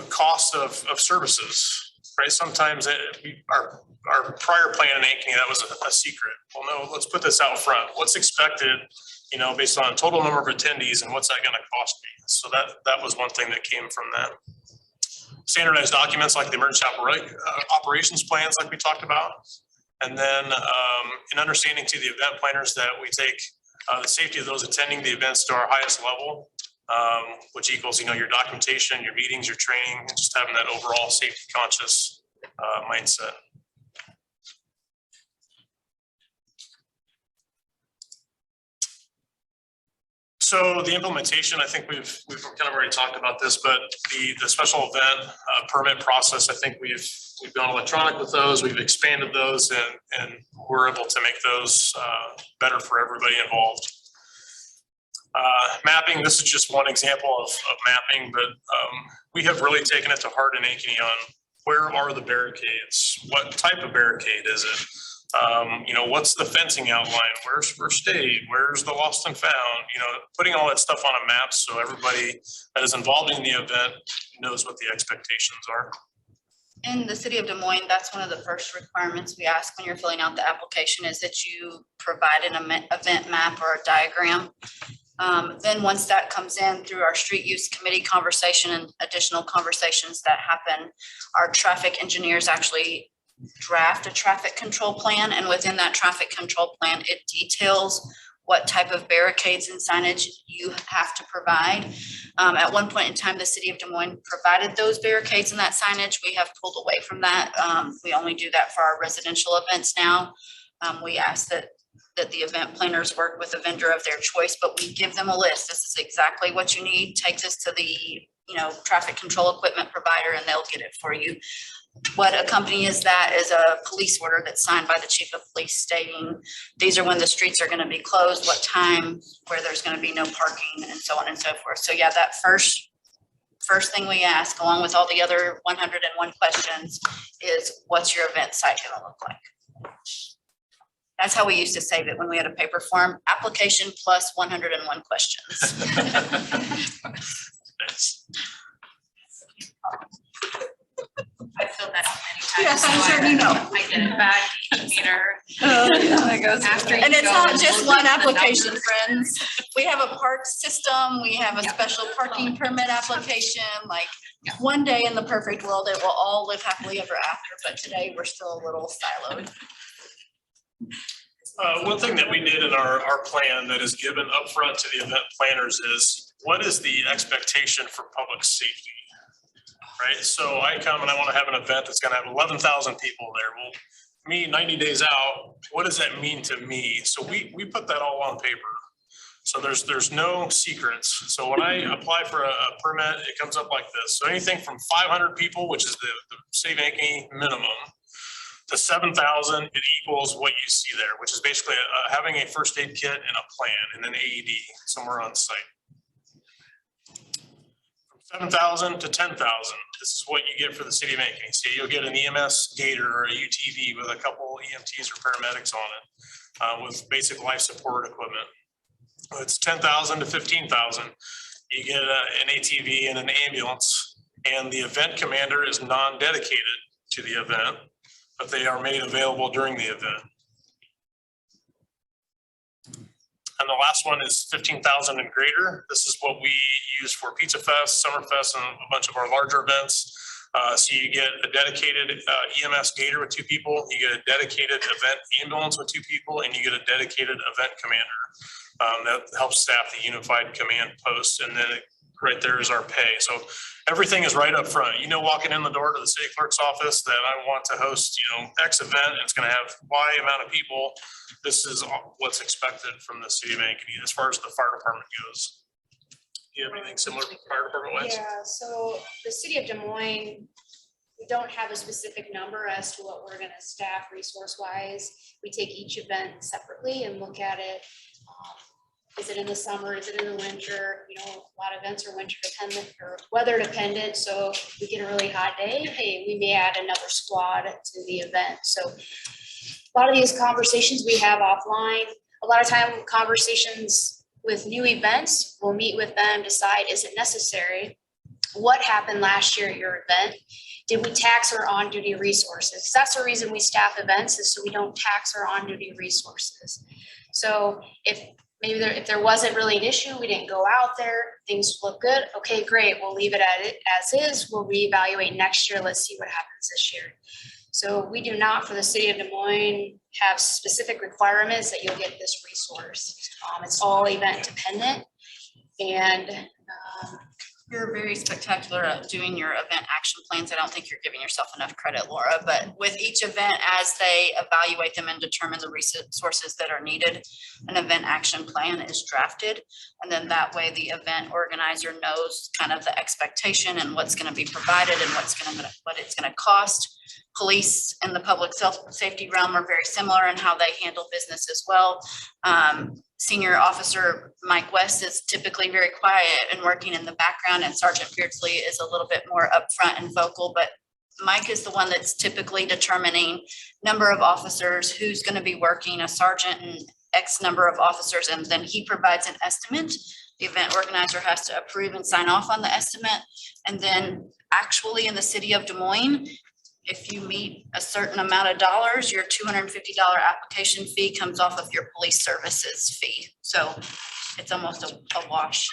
cost of services. Right, sometimes our prior plan in Ankeny, that was a secret. Well, no, let's put this out front. What's expected, based on total number of attendees, and what's that going to cost me? So that was one thing that came from that. Standardized documents like the emergency operations plans, like we talked about, and then in understanding to the event planners that we take the safety of those attending the events to our highest level. Which equals, your documentation, your meetings, your training, and just having that overall safety conscious mindset. So the implementation, I think we've kind of already talked about this, but the special event permit process, I think we've gone electronic with those. We've expanded those, and we're able to make those better for everybody involved. Mapping, this is just one example of mapping, but we have really taken it to heart in Ankeny on where are the barricades? What type of barricade is it? What's the fencing outline? Where's first aid? Where's the lost and found? Putting all that stuff on a map so everybody that is involved in the event knows what the expectations are. In the city of Des Moines, that's one of the first requirements we ask when you're filling out the application is that you provide an event map or a diagram. Then once that comes in through our street use committee conversation and additional conversations that happen, our traffic engineers actually draft a traffic control plan. And within that traffic control plan, it details what type of barricades and signage you have to provide. At one point in time, the city of Des Moines provided those barricades and that signage. We have pulled away from that. We only do that for our residential events now. We ask that the event planners work with a vendor of their choice, but we give them a list. This is exactly what you need. Take this to the traffic control equipment provider and they'll get it for you. What accompanies that is a police order that's signed by the chief of police stating these are when the streets are going to be closed, what time, where there's going to be no parking, and so on and so forth. So yeah, that first thing we ask, along with all the other 101 questions, is what's your event site going to look like? That's how we used to save it when we had a paper form. Application plus 101 questions. Nice. I filled that out many times. Yes, I'm so sure you know. I get it back each meter. That goes After and it's go not and just look one at the application, numbers. friends. We have a park system. We have a Yeah. special parking permit application. Like Yeah. one day in the perfect world, it will all live happily ever after. But today we're still a little siloed. One thing that we did in our plan that is given upfront to the event planners is what is the expectation for public safety? Right, so I come and I want to have an event that's going to have 11,000 people there. Well, me 90 days out, what does that mean to me? So we put that all on paper. So there's no secrets. So when I apply for a permit, it comes up like this. So anything from 500 people, which is the Save Ankeny minimum, to 7,000, it equals what you see there, which is basically having a first aid kit and a plan and an AED somewhere on site. From 7,000 to 10,000, this is what you get for the city of Ankeny. So you'll get an EMS gator or a UTV with a couple EMTs or paramedics on it with basic life support equipment. It's 10,000 to 15,000. You get an ATV and an ambulance, and the event commander is non-dedicated to the event, but they are made available during the event. And the last one is 15,000 and greater. This is what we use for Pizza Fest, Summer Fest, and a bunch of our larger events. So you get a dedicated EMS gator with 2 people, you get a dedicated event ambulance with 2 people, and you get a dedicated event commander that helps staff the unified command post. And then right there is our pay. So everything is right up front. Walking in the door to the city clerk's office that I want to host, X event, and it's going to have Y amount of people. This is what's expected from the city of Ankeny as far as the fire department goes. Do you have anything similar to fire department wise? Yeah, so the city of Des Moines, we don't have a specific number as to what we're going to staff resource wise. We take each event separately and look at it. Is it in the summer? Is it in the winter? A lot of events are winter dependent or weather dependent. So if we get a really hot day, hey, we may add another squad to the event. So a lot of these conversations we have offline, a lot of time conversations With new events, we'll meet with them, decide, is it necessary? What happened last year at your event? Did we tax our on-duty resources? That's the reason we staff events, is so we don't tax our on-duty resources. So if if there wasn't really an issue, we didn't go out there, things look good, okay, great, we'll leave it at it as is, we'll reevaluate next year, let's see what happens this year. So we do not, for the city of Des Moines, have specific requirements that you'll get this resource. It's all event dependent. And You're very spectacular at doing your event action plans. I don't think you're giving yourself enough credit, Laura, but with each event, as they evaluate them and determine the resources that are needed, an event action plan is drafted. And then that way the event organizer knows kind of the expectation and what's going to be provided and what it's going to cost. Police and the public safety realm are very similar in how they handle business as well. Senior Officer Mike West is typically very quiet and working in the background, and Sergeant Beardsley is a little bit more upfront and vocal, but Mike is the one that's typically determining number of officers, who's going to be working, a sergeant and X number of officers, and then he provides an estimate. The event organizer has to approve and sign off on the estimate. And then actually in the city of Des Moines, if you meet a certain amount of dollars, your $250 application fee comes off of your police services fee. So it's almost a wash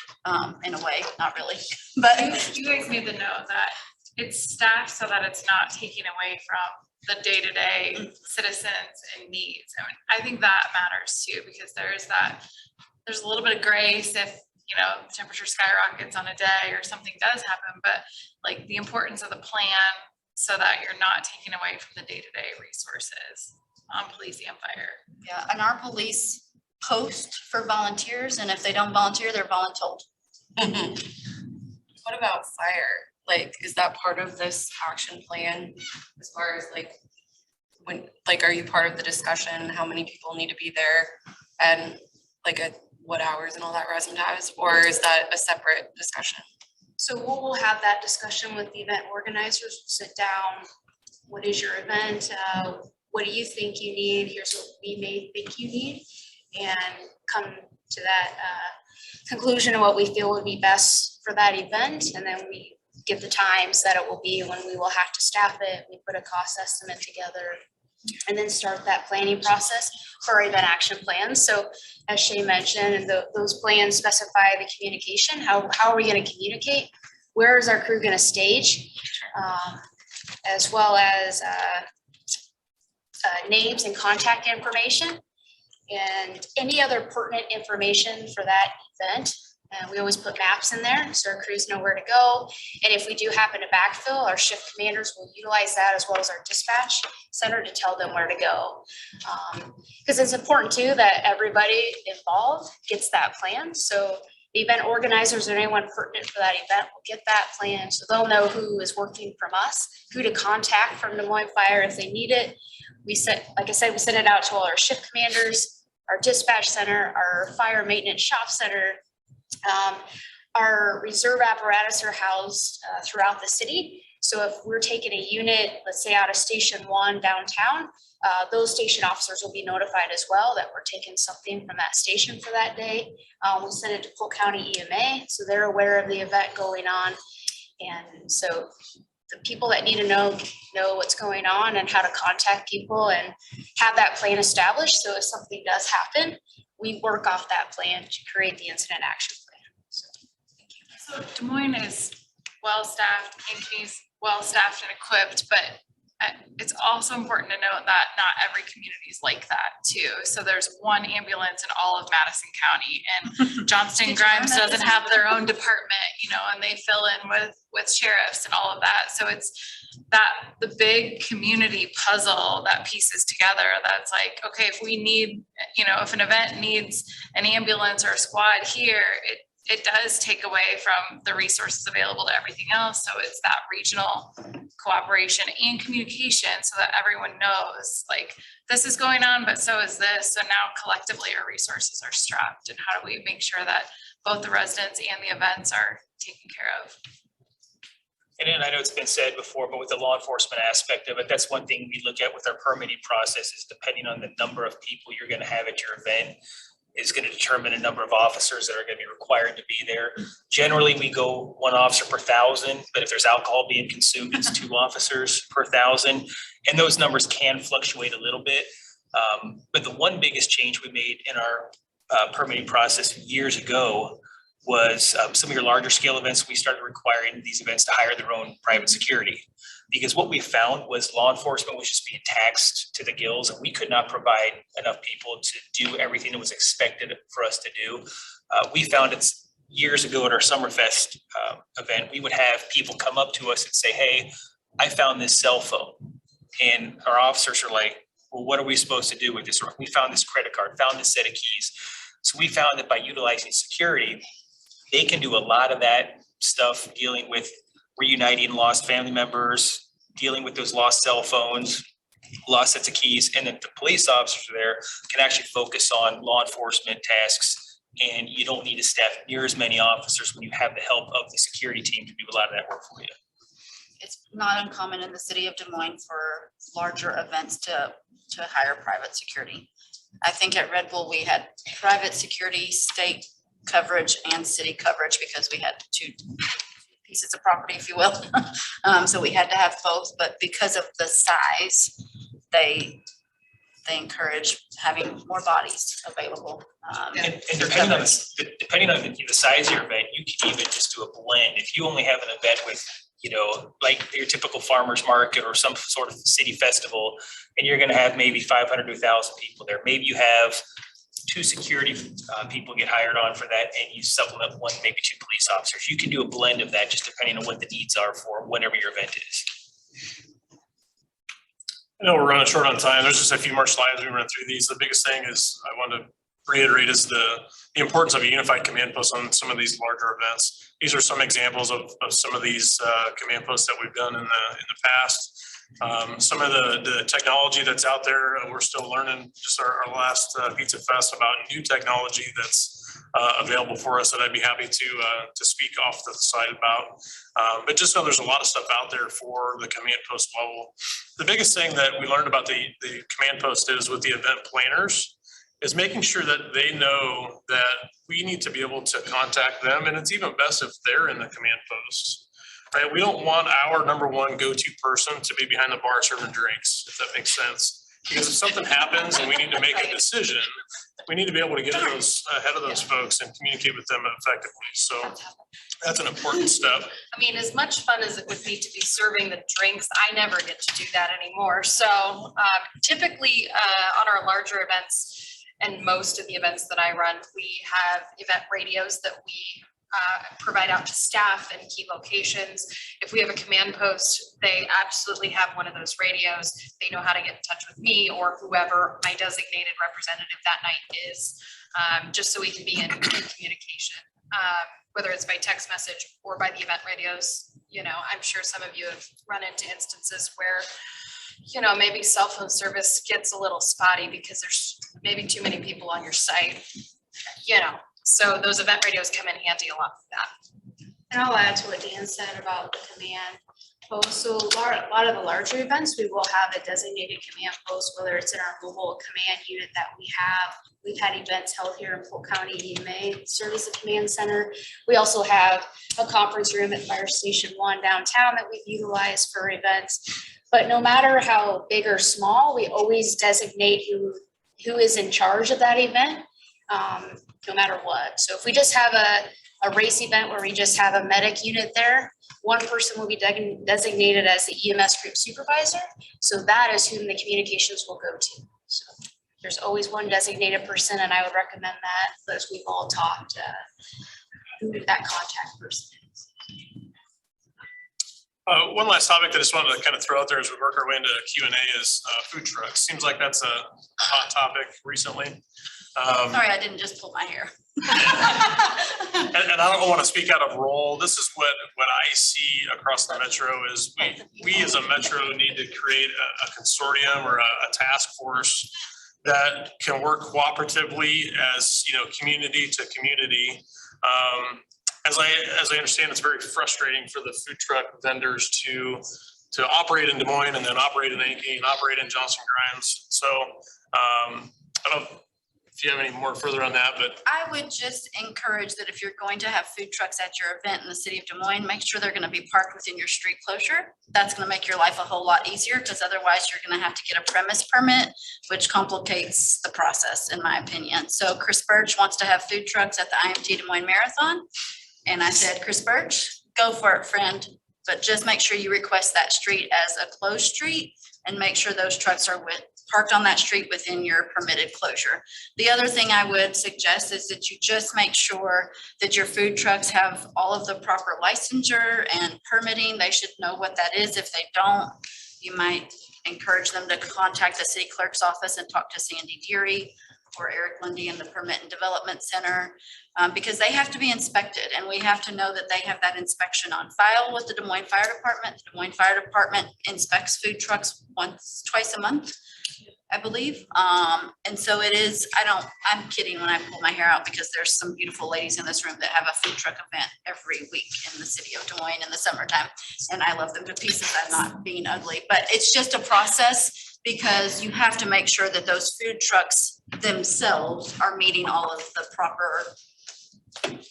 in a way, not really. But You guys made the note that it's staffed so that it's not taking away from the day-to-day citizens and needs. I think that matters too, because there's a little bit of grace if, you know, the temperature skyrockets on a day or something does happen, but like the importance of the plan so that you're not taking away from the day-to-day resources on police and fire. yeah, and our police post for volunteers, and if they don't volunteer, they're voluntold. What about fire? Like, is that part of this action plan as far as like, when, like, are you part of the discussion? How many people need to be there and like at what hours and all that razzmatazz, or is that a separate discussion? so we'll have that discussion with the event organizers, sit down, what is your event? What do you think you need? Here's what we may think you need, and come to that conclusion of what we feel would be best for that event. And then we give the times that it will be when we will have to staff it. We put a cost estimate together and then start that planning process for our event action plans. So as Shay mentioned, and those plans specify the communication. How are we going to communicate? Where is our crew going to stage? As well as names and contact information and any other pertinent information for that event. And we always put maps in there so our crews know where to go. And if we do happen to backfill, our shift commanders will utilize that as well as our dispatch center to tell them where to go. Because it's important too that everybody involved gets that plan. So the event organizers or anyone pertinent for that event will get that plan. So they'll know who is working from us, who to contact from Des Moines Fire if they need it. Like I said, we send it out to all our shift commanders, our dispatch center, our fire maintenance shop center. Our reserve apparatus are housed throughout the city. So if we're taking a unit, let's say out of Station 1 downtown, those station officers will be notified as well that we're taking something from that station for that day. We'll send it to Polk County EMA, so they're aware of the event going on. And so the people that need to know what's going on and how to contact people and have that plan established. So if something does happen, we work off that plan to create the incident action plan. So Des Moines is well-staffed, Ankeny's well-staffed and equipped, but it's also important to note that not every community is like that too. So there's one ambulance in all of Madison County, and Johnston Grimes doesn't have their own department, you know, and they fill in with sheriffs and all of that. So it's that the big community puzzle that pieces together. That's like, okay, if we need, you know, if an event needs an ambulance or a squad here, it does take away from the resources available to everything else. So it's that regional cooperation and communication so that everyone knows like this is going on, but so is this. So now collectively our resources are strapped, and how do we make sure that both the residents and the events are taken care of? And then I know it's been said before, but with the law enforcement aspect of it, that's one thing we look at with our permitting process is depending on the number of people you're going to have at your event. is going to determine a number of officers that are going to be required to be there. Generally, we go 1 officer per 1,000, but if there's alcohol being consumed, it's 2 officers per 1,000. And those numbers can fluctuate a little bit. But the one biggest change we made in our permitting process years ago was some of your larger scale events, we started requiring these events to hire their own private security. Because what we found was law enforcement was just being taxed to the gills, and we could not provide enough people to do everything that was expected for us to do. We found it's years ago at our Summerfest event, we would have people come up to us and say, hey, I found this cell phone. And our officers are like, well, what are we supposed to do with this? Or we found this credit card, found this set of keys. So we found that by utilizing security, they can do a lot of that stuff, dealing with reuniting lost family members, dealing with those lost cell phones, lost sets of keys, and then the police officers there can actually focus on law enforcement tasks, and you don't need to staff near as many officers when you have the help of the security team to do a lot of that work for you. It's not uncommon in the city of Des Moines for larger events to hire private security. I think at Red Bull, we had private security, state coverage, and city coverage because we had 2 pieces of property, if you will. So we had to have both, but because of the size, they encourage having more bodies available. And depending on the size of your event, you can even just do a blend. If you only have an event with, you know, like your typical farmer's market or some sort of city festival, and you're going to have maybe 500 to 1,000 people there. Maybe you have 2 security people get hired on for that, and you supplement 1, maybe 2 police officers. You can do a blend of that just depending on what the needs are for whatever your event is. I know we're running short on time. There's just a few more slides we run through these. The biggest thing is I want to reiterate is the importance of a unified command post on some of these larger events. These are some examples of some of these command posts that we've done in the past. Some of the technology that's out there, we're still learning. Just our last Pizza Fest about new technology that's available for us that I'd be happy to speak off the side about. But just know there's a lot of stuff out there for the command post level. The biggest thing that we learned about the command post is with the event planners is making sure that they know that we need to be able to contact them. And it's even best if they're in the command post. Right? We don't want our number 1 go-to person to be behind the bar serving drinks, if that makes sense. Because if something happens and we need to make a decision, we need to be able to get ahead of those folks and communicate with them effectively. So that's an important step. I mean, as much fun as it would be to be serving the drinks, I never get to do that anymore. So typically on our larger events and most of the events that I run, we have event radios that we provide out to staff in key locations. If we have a command post, they absolutely have one of those radios. They know how to get in touch with me or whoever my designated representative that night is, just so we can be in communication, whether it's by text message or by the event radios. You know, I'm sure some of you have run into instances where, you know, maybe cell phone service gets a little spotty because there's maybe too many people on your site, you know. So those event radios come in handy a lot for that. And I'll add to what Dan said about the command post. So a lot of the larger events, we will have a designated command post, whether it's in our mobile command unit that we have. We've had events held here in Polk County EMA, serve as a command center. We also have a conference room at Fire Station 1 downtown that we've utilized for events. But no matter how big or small, we always designate who is in charge of that event. No matter what. So if we just have a race event where we just have a medic unit there, 1 person will be designated as the EMS group supervisor. So that is whom the communications will go to. So there's always 1 designated person, and I would recommend that as we've all talked, who that contact person is. One last topic that I just wanted to kind of throw out there as we work our way into Q&A is food trucks. Seems like that's a hot topic recently. Sorry, I didn't just pull my hair. And I don't want to speak out of role. This is what I see across the metro is we as a metro need to create a consortium or a task force that can work cooperatively as, you know, community to community. As I understand, it's very frustrating for the food truck vendors to operate in Des Moines and then operate in Ankeny and operate in Johnson Grimes. So I don't if you have any more further on that, but I would just encourage that if you're going to have food trucks at your event in the city of Des Moines, make sure they're gonna be parked within your street closure. That's gonna make your life a whole lot easier, because otherwise you're gonna have to get a premise permit, which complicates the process, in my opinion. So Chris Birch wants to have food trucks at the IMT Des Moines Marathon. And I said, Chris Birch, go for it, friend. But just make sure you request that street as a closed street and make sure those trucks are parked on that street within your permitted closure. The other thing I would suggest is that you just make sure that your food trucks have all of the proper licensure and permitting. They should know what that is. If they don't, you might encourage them to contact the city clerk's office and talk to Sandy Deary or Eric Lundy in the Permit and Development Center, because they have to be inspected, and we have to know that they have that inspection on file with the Des Moines Fire Department. The Des Moines Fire Department inspects food trucks twice a month, I believe. And so it is, I'm kidding when I pull my hair out, because there's some beautiful ladies in this room that have a food truck event every week in the city of Des Moines in the summertime. And I love them to pieces. I'm not being ugly, but it's just a process, because you have to make sure that those food trucks themselves are meeting all of the proper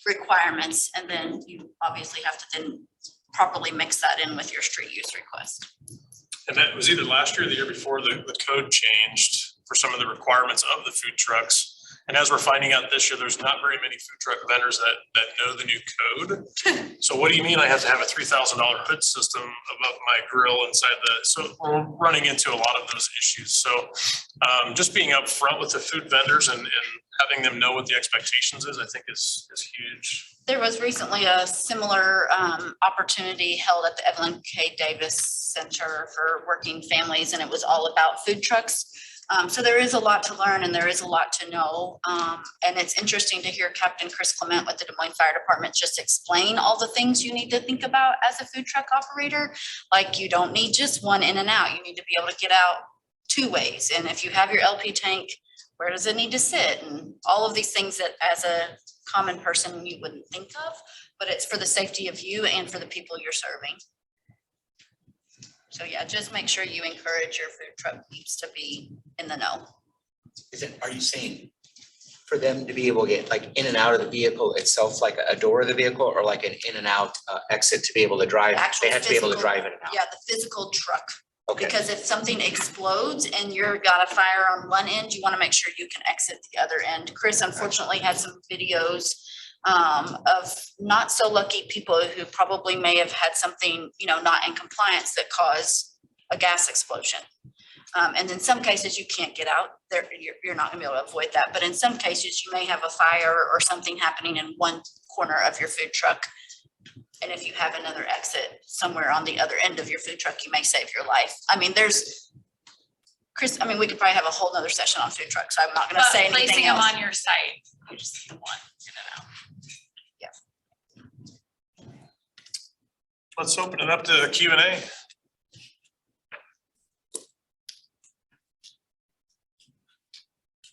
requirements. And then you obviously have to then properly mix that in with your street use request. and that was either last year or the year before, the code changed for some of the requirements of the food trucks. And as we're finding out this year, there's not very many food truck vendors that know the new code. So what do you mean I have to have a $3,000 hood system above my grill inside so we're running into a lot of those issues. So just being upfront with the food vendors and having them know what the expectations is, I think is huge. There was recently a similar opportunity held at the Evelyn K. Davis Center for Working Families, and it was all about food trucks. So there is a lot to learn and there is a lot to know. And it's interesting to hear Captain Chris Clement with the Des Moines Fire Department just explain all the things you need to think about as a food truck operator. Like, you don't need just one in and out. You need to be able to get out two ways. And if you have your LP tank, where does it need to sit? And all of these things that as a common person you wouldn't think of, but it's for the safety of you and for the people you're serving. So yeah, just make sure you encourage your food truck peeps to be in the know. Are you saying for them to be able to get like in and out of the vehicle itself, like a door of the vehicle, or like an in and out exit to be able to drive? Actual They have to be able to physical- drive in and out. Yeah, the physical truck. Okay. Because if something explodes and you're got a fire on one end, you want to make sure you can exit the other end. Chris unfortunately had some videos of not so lucky people who probably may have had something, not in compliance that caused a gas explosion. And in some cases you can't get out there. You're not gonna be able to avoid that. But in some cases you may have a fire or something happening in one corner of your food truck. And if you have another exit somewhere on the other end of your food truck, you may save your life. I mean, Chris, we could probably have a whole nother session on food trucks. I'm not gonna But say anything placing them else. on your site, you just need the one in and out. Let's open it up to Q&A.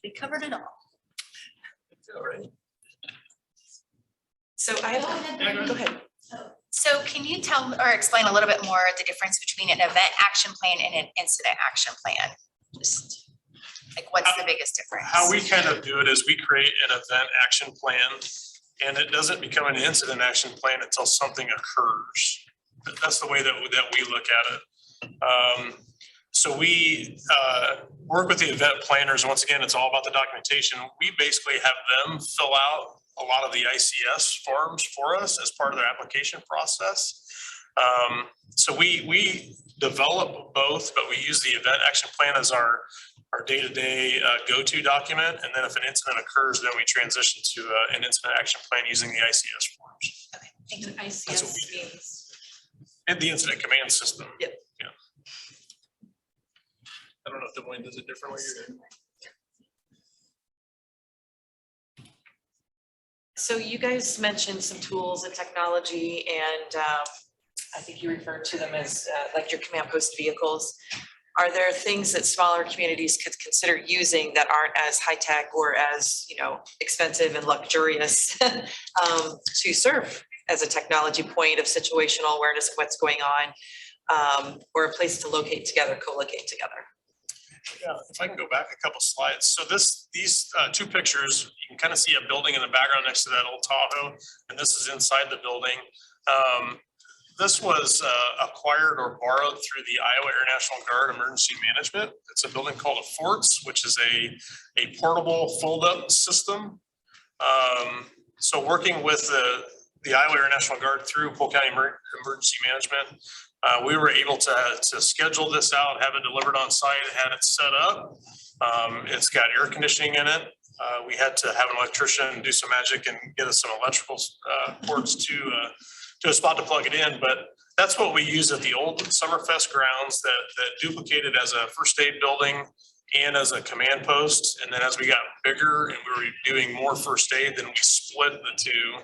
We covered it all. All right. So I have, go ahead. So can you tell or explain a little bit more the difference between an event action plan and an incident action plan? Just like, what's the biggest difference? How we kind of do it is we create an event action plan, and it doesn't become an incident action plan until something occurs. That's the way that we look at it. So we work with the event planners. Once again, it's all about the documentation. We basically have them fill out a lot of the ICS forms for us as part of their application process. So we develop both, but we use the event action plan as our day-to-day go-to document. And then if an incident occurs, then we transition to an incident action plan using the ICS forms. And That's what ICS we do. means, And the incident command system. Yep. Yeah. I don't know if Des Moines does it differently. so you guys mentioned some tools and technology, and I think you referred to them as like your command post vehicles. Are there things that smaller communities could consider using that aren't as high tech or as, expensive and luxurious to serve as a technology point of situational awareness of what's going on, or a place to locate together, co-locate together? Yeah, if I can go back a couple slides. So these two pictures, you can kind of see a building in the background next to that old Tahoe, and this is inside the building. This was acquired or borrowed through the Iowa Air National Guard Emergency Management. It's a building called a FORTS, which is a portable fold-up system. So working with the Iowa Air National Guard through Polk County Emergency Management, we were able to schedule this out, have it delivered on site, had it set up. It's got air conditioning in it. We had to have an electrician do some magic and get us some electrical ports to a spot to plug it in. But that's what we use at the old Summerfest grounds that duplicated as a first aid building and as a command post. And then as we got bigger and we were doing more first aid, then we split the two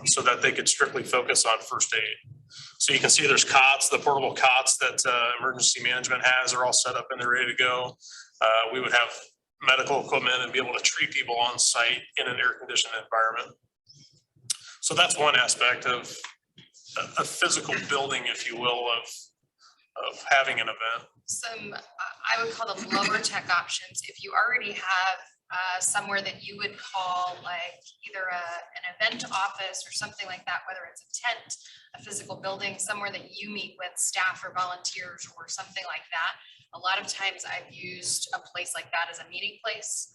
so that they could strictly focus on first aid. So you can see there's cots, the portable cots that emergency management has are all set up and they're ready to go. We would have medical equipment and be able to treat people on site in an air conditioned environment. So that's one aspect of a physical building, if you will, of having an event. Some, I would call them lower tech options. If you already have somewhere that you would call like either an event office or something like that, whether it's a tent, a physical building, somewhere that you meet with staff or volunteers or something like that. A lot of times I've used a place like that as a meeting place.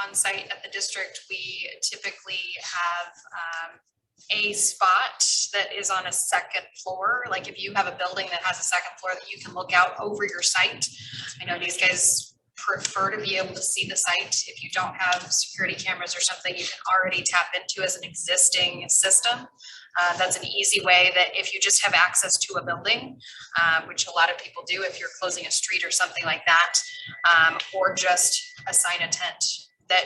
On site at the district, we typically have a spot that is on a second floor. Like if you have a building that has a second floor that you can look out over your site. I know these guys prefer to be able to see the site. If you don't have security cameras or something, you can already tap into as an existing system. That's an easy way that if you just have access to a building, which a lot of people do if you're closing a street or something like that, or just assign a tent that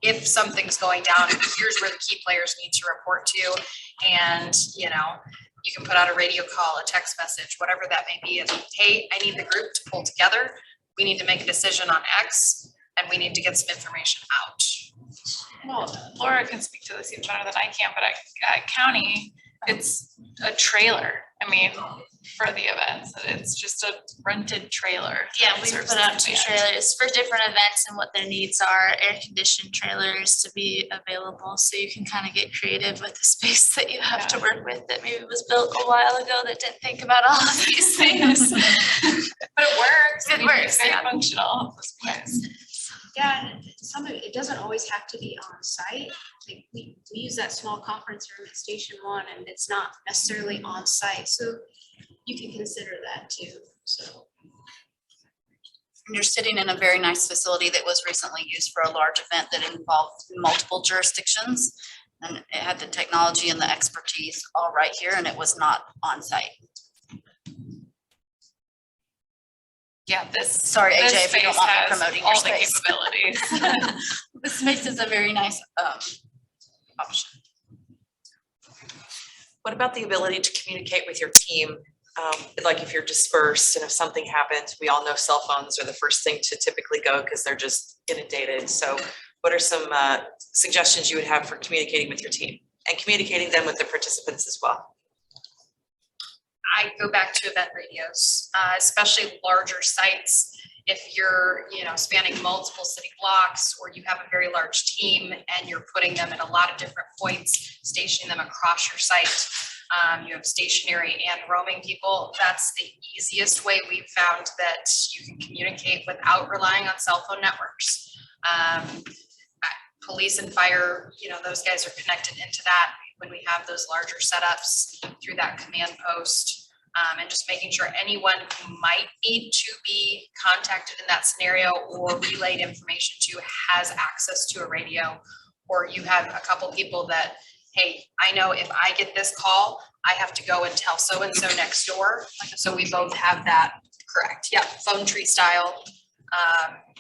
if something's going down, here's where the key players need to report to. And, you know, you can put out a radio call, a text message, whatever that may be. Of, hey, I need the group to pull together. We need to make a decision on X and we need to get some information out. Well, Laura can speak to this even better than I can, but at county, it's a trailer. I mean, for the events, it's just a rented trailer. Yeah, we Serves put out the 2 event. trailers for different events and what their needs are, air conditioned trailers to be available, so you can kind of get creative with the space that you have to work with that maybe was built a while ago that didn't think about all of these things. But it works. It I mean, works, it's very yeah. functional at this point. Yeah, and some of it doesn't always have to be on site. Like we use that small conference room at Station 1 and it's not necessarily on site. So you can consider that too, so. And you're sitting in a very nice facility that was recently used for a large event that involved multiple jurisdictions. And it had the technology and the expertise all right here, and it was not on site. Yeah, this. Sorry, AJ, this if you don't space want me has promoting your all the space. capabilities. This space is a very nice option. What about the ability to communicate with your team? Like if you're dispersed and if something happens, we all know cell phones are the first thing to typically go because they're just inundated. So what are some suggestions you would have for communicating with your team and communicating them with the participants as well? I go back to event radios, especially larger sites. If you're, you know, spanning multiple city blocks or you have a very large team and you're putting them in a lot of different points, stationing them across your site, you have stationary and roaming people. That's the easiest way we've found that you can communicate without relying on cell phone networks. Police and fire, you know, those guys are connected into that when we have those larger setups through that command post. And just making sure anyone who might need to be contacted in that scenario or relayed information to has access to a radio. Or you have a couple people that, hey, I know if I get this call, I have to go and tell so-and-so next door. So we both have that, correct, yeah, phone tree style.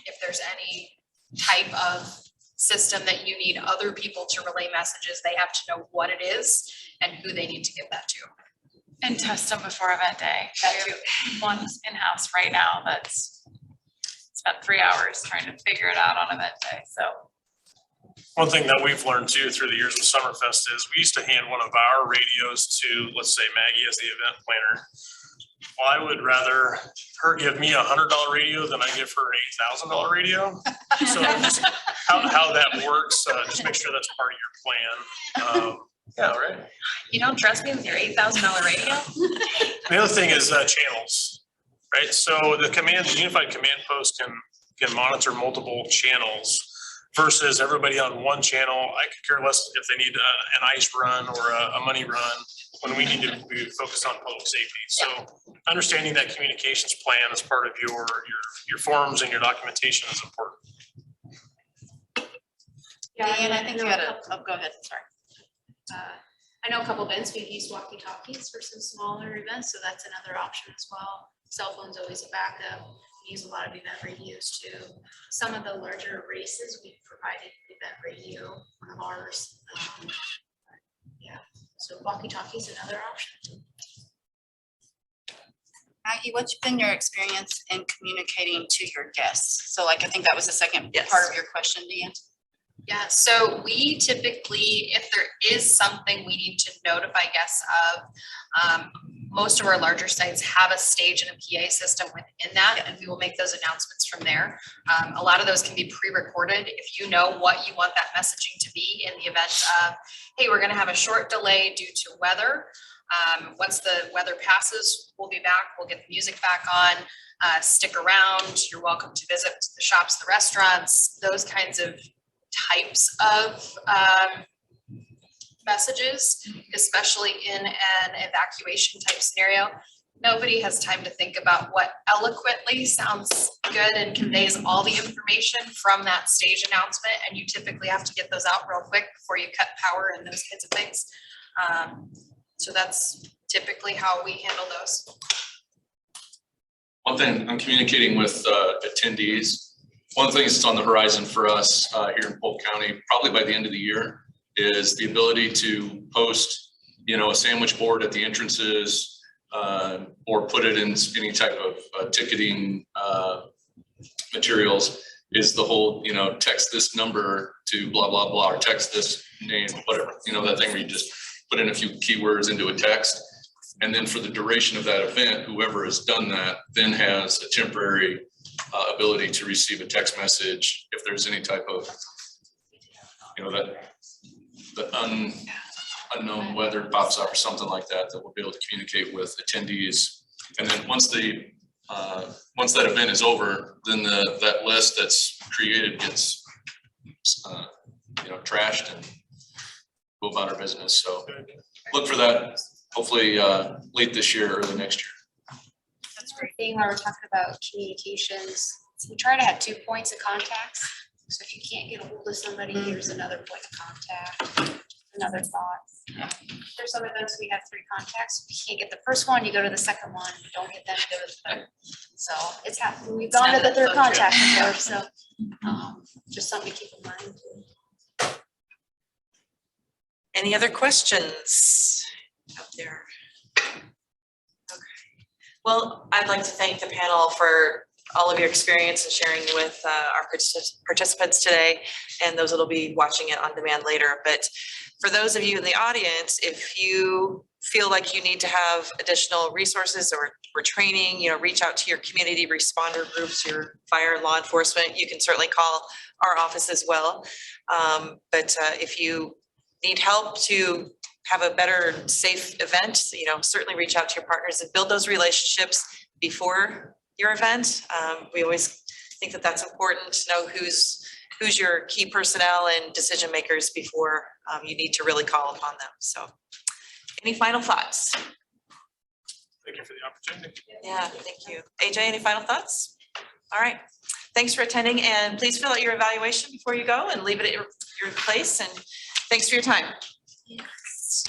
If there's any type of system that you need other people to relay messages, they have to know what it is and who they need to give that to. And test them before event day. That We have one in-house right now that's spent 3 hours trying to figure it out on event day, so. One thing that we've learned too through the years with Summerfest is we used to hand one of our radios to, let's say, Maggie as the event planner. Well, I would rather her give me $100 radio than I give her $8,000 radio. So just how that works, just make sure that's part of your plan. Yeah, right. You don't trust me with your $8,000 radio? The other thing is channels, right? So the unified command post can monitor multiple channels versus everybody on one channel. I could care less if they need an ice run or a money run when we need to be focused on public safety. So understanding that communications plan as part of your forms and your documentation is important. Yeah, And I think you had oh, go ahead, sorry. I know a couple events, we've used walkie-talkies for some smaller events, so that's another option as well. Cell phone's always a backup. We use a lot of event radios too. Some of the larger races, we've provided event radio, one of ours. Yeah, so walkie-talkies another option. Maggie, what's been your experience in communicating to your guests? So like, I think that was the second Yes. part of your question, Deanne. Yeah, so we typically, if there is something we need to notify guests of, most of our larger sites have a stage and a PA system within that, and we will make those announcements from there. A lot of those can be pre-recorded. If you know what you want that messaging to be in the event of, hey, we're gonna have a short delay due to weather. Once the weather passes, we'll be back, we'll get the music back on, stick around, you're welcome to visit the shops, the restaurants, those kinds of types of messages, especially in an evacuation type scenario. Nobody has time to think about what eloquently sounds good and conveys all the information from that stage announcement, and you typically have to get those out real quick before you cut power and those kinds of things. So that's typically how we handle those. One thing I'm communicating with attendees, one thing that's on the horizon for us here in Polk County, probably by the end of the year, is the ability to post, a sandwich board at the entrances or put it in any type of ticketing materials. Is the whole, text this number to blah, blah, blah, or text this name, whatever, that thing where you just put in a few keywords into a text. And then for the duration of that event, whoever has done that then has a temporary ability to receive a text message if there's any type of, that the unknown weather pops up or something like that, that we'll be able to communicate with attendees. And then once that event is over, then that list that's created gets trashed and go about our business. So look for that hopefully late this year or early next year. That's a great thing while we're talking about communications. We try to have 2 points of contacts. So if you can't get a hold of somebody, here's another point of contact, another thought. There's some events we have 3 contacts. If you can't get the first one, you go to the second one. If you don't get them, you go to the third. So it's happened. We've gone to the third contact before, so just something to keep in mind. Any other questions out there? Okay. Well, I'd like to thank the panel for all of your experience and sharing with our participants today and those that'll be watching it on demand later. But for those of you in the audience, if you feel like you need to have additional resources or training, reach out to your community responder groups, your fire and law enforcement. You can certainly call our office as well. But if you need help to have a better, safe event, certainly reach out to your partners and build those relationships before your event. We always think that that's important to know who's your key personnel and decision makers before you need to really call upon them. So any final thoughts? Thank you for the opportunity. Yeah, thank you. AJ, any final thoughts? All right. Thanks for attending, and please fill out your evaluation before you go and leave it at your place. And thanks for your time. Yes.